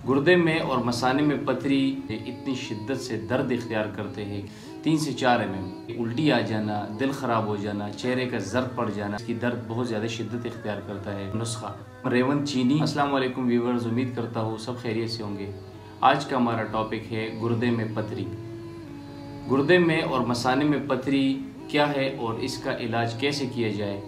गुर्दे में और मसाने में पथरी इतनी शिद्दत से दर्द इख्तियार करते हैं 3 से 4 mm, उल्टी आ जाना, दिल ख़राब हो जाना, चेहरे का जर्द पड़ जाना, इसकी दर्द बहुत ज़्यादा शिद्दत इख्तियार करता है। नुस्खा रेवन चीनी। अस्सलाम वालेकुम व्यूअर्स, उम्मीद करता हूँ सब खैरियत से होंगे। आज का हमारा टॉपिक है गुर्दे में पथरी। गुर्दे में और मसाने में पथरी क्या है और इसका इलाज कैसे किया जाए,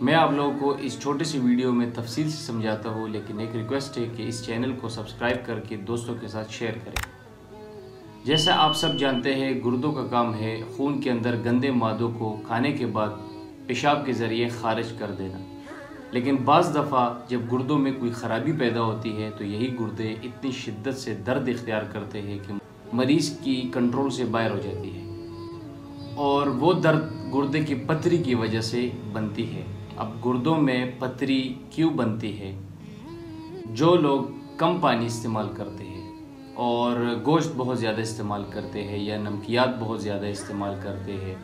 मैं आप लोगों को इस छोटे सी वीडियो में तफसील से समझाता हूँ। लेकिन एक रिक्वेस्ट है कि इस चैनल को सब्सक्राइब करके दोस्तों के साथ शेयर करें। जैसा आप सब जानते हैं, गुर्दों का काम है खून के अंदर गंदे मादों को खाने के बाद पेशाब के ज़रिए खारिज कर देना। लेकिन बाज़ दफ़ा जब गुर्दों में कोई ख़राबी पैदा होती है तो यही गुर्दे इतनी शिद्दत से दर्द इख्तियार करते हैं कि मरीज़ की कंट्रोल से बाहर हो जाती है और वो दर्द गुर्दे की पथरी की वजह से बनती है। अब गुर्दों में पथरी क्यों बनती है? जो लोग कम पानी इस्तेमाल करते हैं और गोश्त बहुत ज़्यादा इस्तेमाल करते हैं, या नमकियात बहुत ज़्यादा इस्तेमाल करते हैं,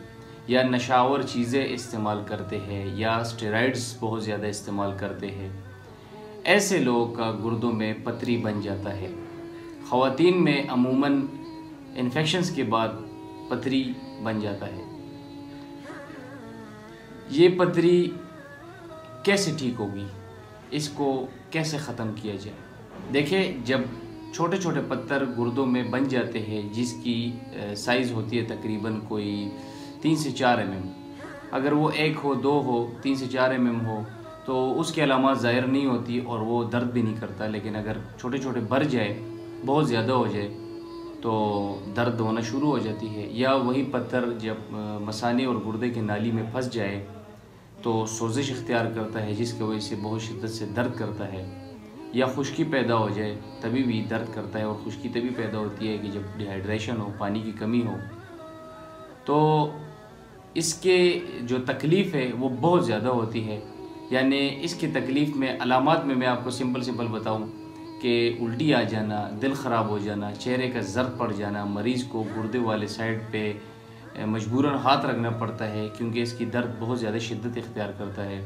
या नशावर चीज़ें इस्तेमाल करते हैं, या स्टेरॉइड्स बहुत ज़्यादा इस्तेमाल करते हैं, ऐसे लोगों का गुर्दों में पथरी बन जाता है। ख़वातीन में अमूमन इन्फेक्शंस के बाद पथरी बन जाता है। ये पथरी कैसे ठीक होगी, इसको कैसे ख़त्म किया जाए? देखिए, जब छोटे छोटे पत्थर गुर्दों में बन जाते हैं जिसकी साइज़ होती है तकरीबन कोई 3 से 4 mm, अगर वो 1 हो 2 हो 3 से 4 mm हो तो उसके अलामात ज़ाहिर नहीं होती और वो दर्द भी नहीं करता। लेकिन अगर छोटे छोटे बढ़ जाए, बहुत ज़्यादा हो जाए तो दर्द होना शुरू हो जाती है। या वही पत्थर जब मसाने और गुर्दे की नाली में फंस जाए तो सोजिश इख्तियार करता है जिसकी वजह से बहुत शिद्दत से दर्द करता है। या खुश्की पैदा हो जाए तभी भी दर्द करता है, और खुश्की तभी पैदा होती है कि जब डिहाइड्रेशन हो, पानी की कमी हो। तो इसके जो तकलीफ़ है वो बहुत ज़्यादा होती है। यानी इसकी तकलीफ़ में अलामात में मैं आपको सिंपल बताऊं कि उल्टी आ जाना, दिल ख़राब हो जाना, चेहरे का जर्द पड़ जाना, मरीज़ को गुर्दे वाले साइड पे मजबूरन हाथ रखना पड़ता है क्योंकि इसकी दर्द बहुत ज़्यादा शिद्दत इख्तियार करता है,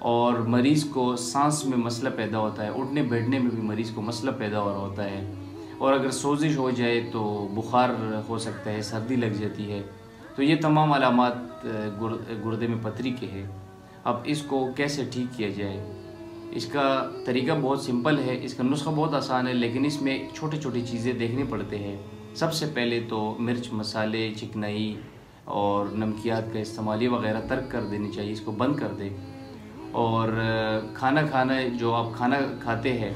और मरीज़ को सांस में मसला पैदा होता है, उठने बैठने में भी मरीज़ को मसला पैदा हो रहा होता है, और अगर सोजिश हो जाए तो बुखार हो सकता है, सर्दी लग जाती है। तो ये तमाम अलामात गुर्दे में पथरी के हैं। अब इसको कैसे ठीक किया जाए? इसका तरीका बहुत सिंपल है, इसका नुस्खा बहुत आसान है, लेकिन इसमें छोटी छोटी चीज़ें देखनी पड़ते हैं। सबसे पहले तो मिर्च, मसाले, चिकनाई और नमकियात का इस्तेमाल ये वगैरह तर्क कर देनी चाहिए, इसको बंद कर दें। और खाना जो आप खाना खाते हैं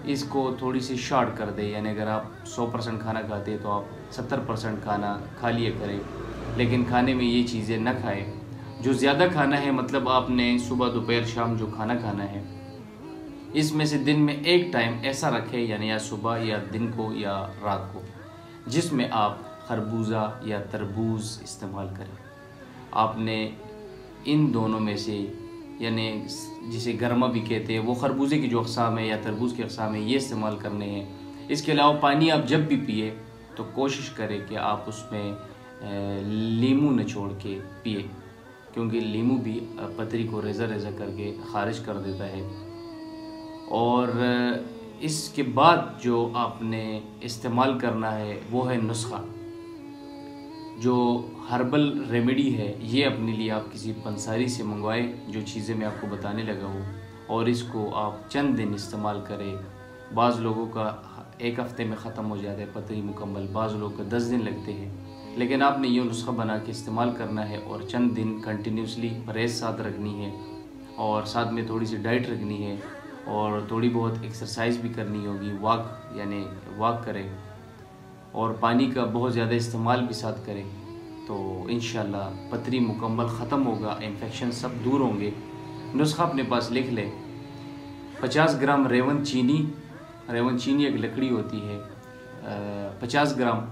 इसको थोड़ी सी शॉर्ट कर दें। यानी अगर आप 100% खाना खाते हैं तो आप 70% खाना खा लिया करें, लेकिन खाने में ये चीज़ें न खाएं। जो ज़्यादा खाना है, मतलब आपने सुबह दोपहर शाम जो खाना खाना है, इसमें से दिन में एक टाइम ऐसा रखें, यानी या सुबह या दिन को या रात को, जिसमें आप खरबूजा या तरबूज इस्तेमाल करें। आपने इन दोनों में से, यानी जिसे गर्मा भी कहते हैं, वो खरबूजे की जो अक़साम है या तरबूज की अक़साम है, ये इस्तेमाल करने हैं। इसके अलावा पानी आप जब भी पिए तो कोशिश करें कि आप उसमें लीमू निचोड़ के पिए, क्योंकि लीमू भी पथरी को रेज़ा करके ख़ारिज कर देता है। और इसके बाद जो आपने इस्तेमाल करना है वो है नुस्खा, जो हर्बल रेमेडी है। ये अपने लिए आप किसी पंसारी से मंगवाएं, जो चीज़ें मैं आपको बताने लगा हूँ, और इसको आप चंद दिन इस्तेमाल करें। बाज़ लोगों का 1 हफ़्ते में ख़त्म हो जाता है पथरी मुकम्मल, बाज़ लोगों को 10 दिन लगते हैं। लेकिन आपने ये नुस्खा बना के इस्तेमाल करना है और चंद दिन कंटिन्यूसली परहेज़ साथ रखनी है, और साथ में थोड़ी सी डाइट रखनी है, और थोड़ी बहुत एक्सरसाइज भी करनी होगी, वॉक करें, और पानी का बहुत ज़्यादा इस्तेमाल भी साथ करें। तो इंशाल्लाह पथरी मुकम्मल ख़त्म होगा, इन्फेक्शन सब दूर होंगे। नुस्खा अपने पास लिख लें। 50 ग्राम रेवन चीनी एक लकड़ी होती है। 50 ग्राम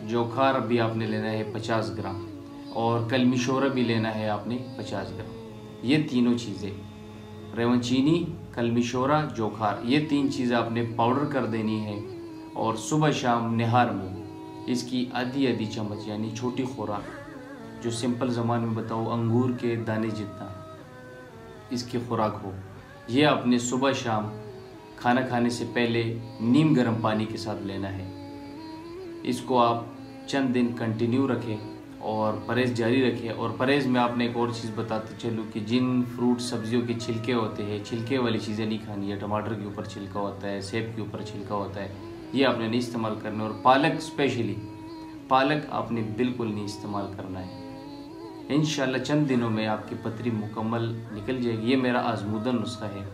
जोखार भी आपने लेना है 50 ग्राम, और कलमिशोरा भी लेना है आपने 50 ग्राम। ये तीनों चीज़ें, रेवन चीनी, कलमिशोरा, जोखार, ये 3 चीज़ें आपने पाउडर कर देनी है। और सुबह शाम निहार मुँह इसकी आधी चम्मच, यानी छोटी खुराक, जो सिंपल ज़बान में बताओ अंगूर के दाने जितना इसकी खुराक हो, ये आपने सुबह शाम खाना खाने से पहले नीम गर्म पानी के साथ लेना है। इसको आप चंद दिन कंटिन्यू रखें और परहेज़ जारी रखें। और परहेज़ में आपने एक और चीज़ बताते चलूँ कि जिन फ्रूट सब्जियों के छिलके होते हैं, छिलके वाली चीज़ें नहीं खानी है। टमाटर के ऊपर छिलका होता है, सेब के ऊपर छिलका होता है, ये आपने नहीं इस्तेमाल करना। और पालक स्पेशली, पालक आपने बिल्कुल नहीं इस्तेमाल करना है। इंशाल्लाह चंद दिनों में आपकी पथरी मुकम्मल निकल जाएगी। ये मेरा आजमूदा नुस्खा है,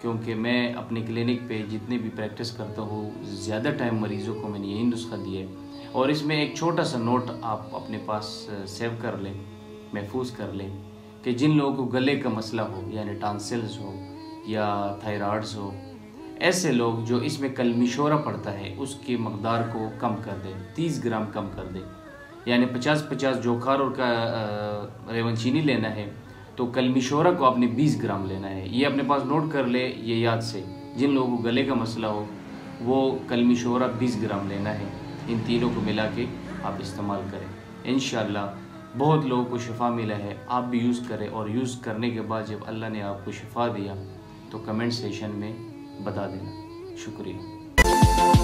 क्योंकि मैं अपने क्लिनिक पे जितने भी प्रैक्टिस करता हूँ ज़्यादा टाइम मरीज़ों को मैंने यही नुस्खा दिया है। और इसमें एक छोटा सा नोट आप अपने पास सेव कर लें, महफूज कर लें, कि जिन लोगों को गले का मसला हो, यानी टॉन्सिल्स हो या थायराइड्स हो, ऐसे लोग जो इसमें कलमिशोरा पड़ता है उसकी मकदार को कम कर दें, 30 ग्राम कम कर दें। यानी 50-50 जोखार और का रेवन चीनी लेना है, तो कलमिशोरा को आपने 20 ग्राम लेना है। ये अपने पास नोट कर ले, ये याद से। जिन लोगों को गले का मसला हो वो कलमिशोरा 20 ग्राम लेना है। इन तीनों को मिला के आप इस्तेमाल करें। इंशाल्लाह बहुत लोगों को शिफा मिला है। आप भी यूज़ करें, और यूज़ करने के बाद जब अल्लाह ने आपको शिफा दिया तो कमेंट सेशन में बता देना। शुक्रिया।